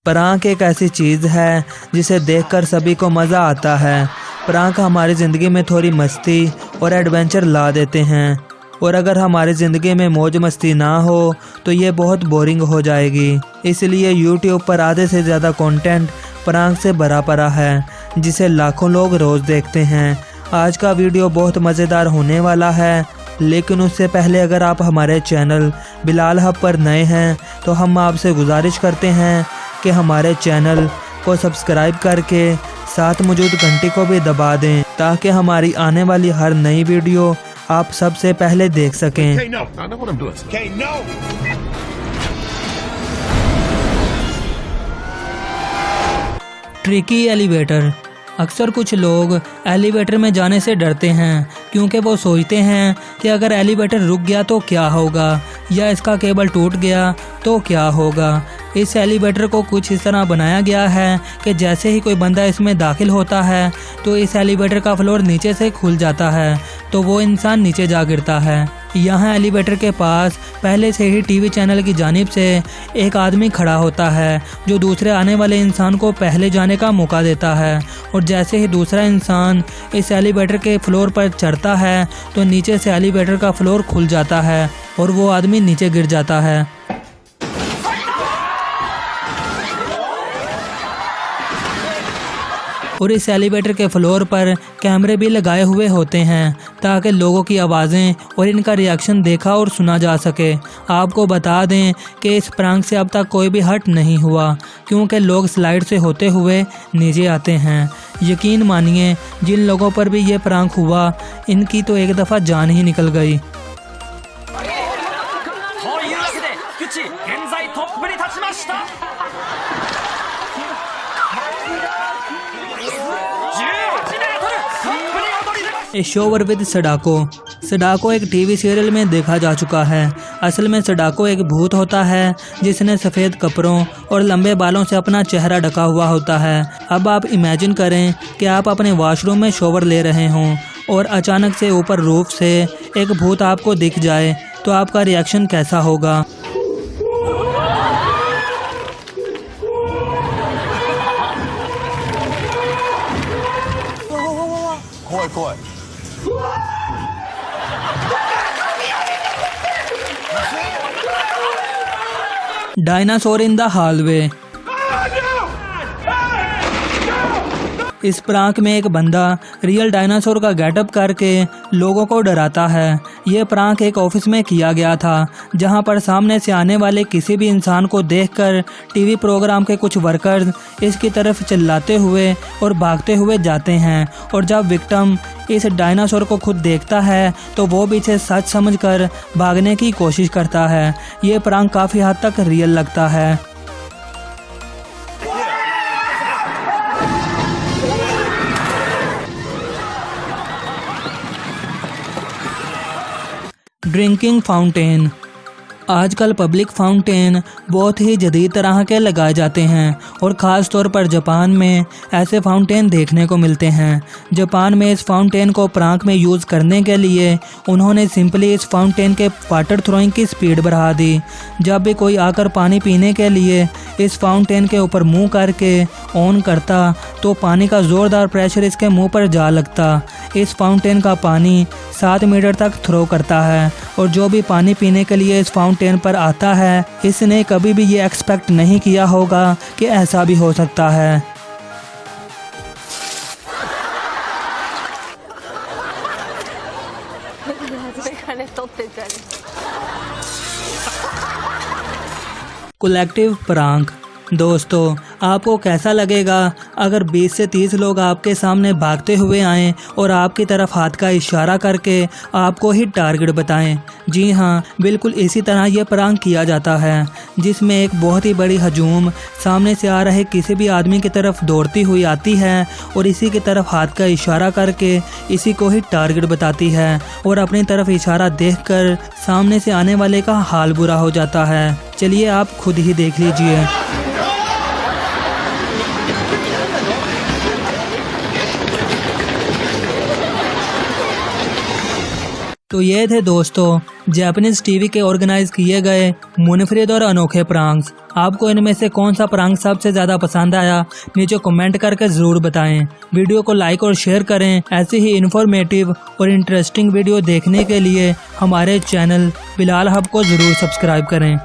प्रांक एक ऐसी चीज़ है जिसे देखकर सभी को मज़ा आता है। प्रांक हमारी ज़िंदगी में थोड़ी मस्ती और एडवेंचर ला देते हैं, और अगर हमारी ज़िंदगी में मौज मस्ती ना हो तो ये बहुत बोरिंग हो जाएगी। इसलिए YouTube पर आधे से ज़्यादा कंटेंट प्रांक से भरा पड़ा है, जिसे लाखों लोग रोज़ देखते हैं। आज का वीडियो बहुत मज़ेदार होने वाला है, लेकिन उससे पहले अगर आप हमारे चैनल बिलाल हब पर नए हैं तो हम आपसे गुजारिश करते हैं कि हमारे चैनल को सब्सक्राइब करके साथ मौजूद घंटी को भी दबा दें, ताकि हमारी आने वाली हर नई वीडियो आप सबसे पहले देख सकें। Okay, no. I know what I'm doing. Okay, no. Tricky elevator. अक्सर कुछ लोग एलिवेटर में जाने से डरते हैं, क्योंकि वो सोचते हैं कि अगर एलिवेटर रुक गया तो क्या होगा, या इसका केबल टूट गया तो क्या होगा। इस एलिवेटर को कुछ इस तरह बनाया गया है कि जैसे ही कोई बंदा इसमें दाखिल होता है तो इस एलिवेटर का फ्लोर नीचे से खुल जाता है, तो वो इंसान नीचे जा गिरता है। यहाँ एलिवेटर के पास पहले से ही टीवी चैनल की जानिब से एक आदमी खड़ा होता है, जो दूसरे आने वाले इंसान को पहले जाने का मौका देता है। और जैसे ही दूसरा इंसान इस एलिवेटर के फ्लोर पर चढ़ता है तो नीचे से एलिवेटर का फ्लोर खुल जाता है और वो आदमी नीचे गिर जाता है। और इस एलिवेटर के फ्लोर पर कैमरे भी लगाए हुए होते हैं, ताकि लोगों की आवाज़ें और इनका रिएक्शन देखा और सुना जा सके। आपको बता दें कि इस प्रांक से अब तक कोई भी हर्ट नहीं हुआ, क्योंकि लोग स्लाइड से होते हुए नीचे आते हैं। यकीन मानिए, जिन लोगों पर भी ये प्रांक हुआ, इनकी तो एक दफ़ा जान ही निकल गई। ए शोवर विद सडाको। सडाको एक टीवी सीरियल में देखा जा चुका है। असल में सडाको एक भूत होता है जिसने सफ़ेद कपड़ों और लंबे बालों से अपना चेहरा ढका हुआ होता है। अब आप इमेजिन करें कि आप अपने वॉशरूम में शोवर ले रहे हों और अचानक से ऊपर रूफ से एक भूत आपको दिख जाए, तो आपका रिएक्शन कैसा होगा? Dinosaur in the hallway. इस प्रांक में एक बंदा रियल डायनासोर का गेटअप करके लोगों को डराता है। ये प्रांक एक ऑफिस में किया गया था, जहां पर सामने से आने वाले किसी भी इंसान को देखकर टीवी प्रोग्राम के कुछ वर्कर्स इसकी तरफ चिल्लाते हुए और भागते हुए जाते हैं। और जब विक्टिम इस डायनासोर को खुद देखता है तो वो भी इसे सच समझकर भागने की कोशिश करता है। ये प्रांक काफ़ी हद तक रियल लगता है। Drinking fountain. आजकल पब्लिक फाउंटेन बहुत ही जदीद तरह के लगाए जाते हैं, और ख़ास तौर पर जापान में ऐसे फाउंटेन देखने को मिलते हैं। जापान में इस फाउंटेन को प्रांक में यूज़ करने के लिए उन्होंने सिंपली इस फाउंटेन के वाटर थ्रोइंग की स्पीड बढ़ा दी। जब भी कोई आकर पानी पीने के लिए इस फाउंटेन के ऊपर मुंह करके ऑन करता तो पानी का ज़ोरदार प्रेशर इसके मुंह पर जा लगता। इस फाउंटेन का पानी 7 मीटर तक थ्रो करता है, और जो भी पानी पीने के लिए इस फाउंटेन पर आता है, इसने कभी भी ये एक्सपेक्ट नहीं किया होगा कि ऐसा भी हो सकता है। कलेक्टिव प्रांक। दोस्तों, आपको कैसा लगेगा अगर 20 से 30 लोग आपके सामने भागते हुए आएं और आपकी तरफ हाथ का इशारा करके आपको ही टारगेट बताएं? जी हाँ, बिल्कुल इसी तरह यह प्रांक किया जाता है, जिसमें एक बहुत ही बड़ी हजूम सामने से आ रहे किसी भी आदमी की तरफ दौड़ती हुई आती है और इसी की तरफ हाथ का इशारा करके इसी को ही टारगेट बताती है, और अपनी तरफ इशारा देखकर सामने से आने वाले का हाल बुरा हो जाता है। चलिए आप खुद ही देख लीजिए। तो ये थे दोस्तों जापानीज टीवी के ऑर्गेनाइज किए गए मुनफरिद और अनोखे प्रैंक्स। आपको इनमें से कौन सा प्रैंक सबसे ज़्यादा पसंद आया नीचे कमेंट करके ज़रूर बताएं। वीडियो को लाइक और शेयर करें। ऐसी ही इन्फॉर्मेटिव और इंटरेस्टिंग वीडियो देखने के लिए हमारे चैनल बिलाल हब को ज़रूर सब्सक्राइब करें।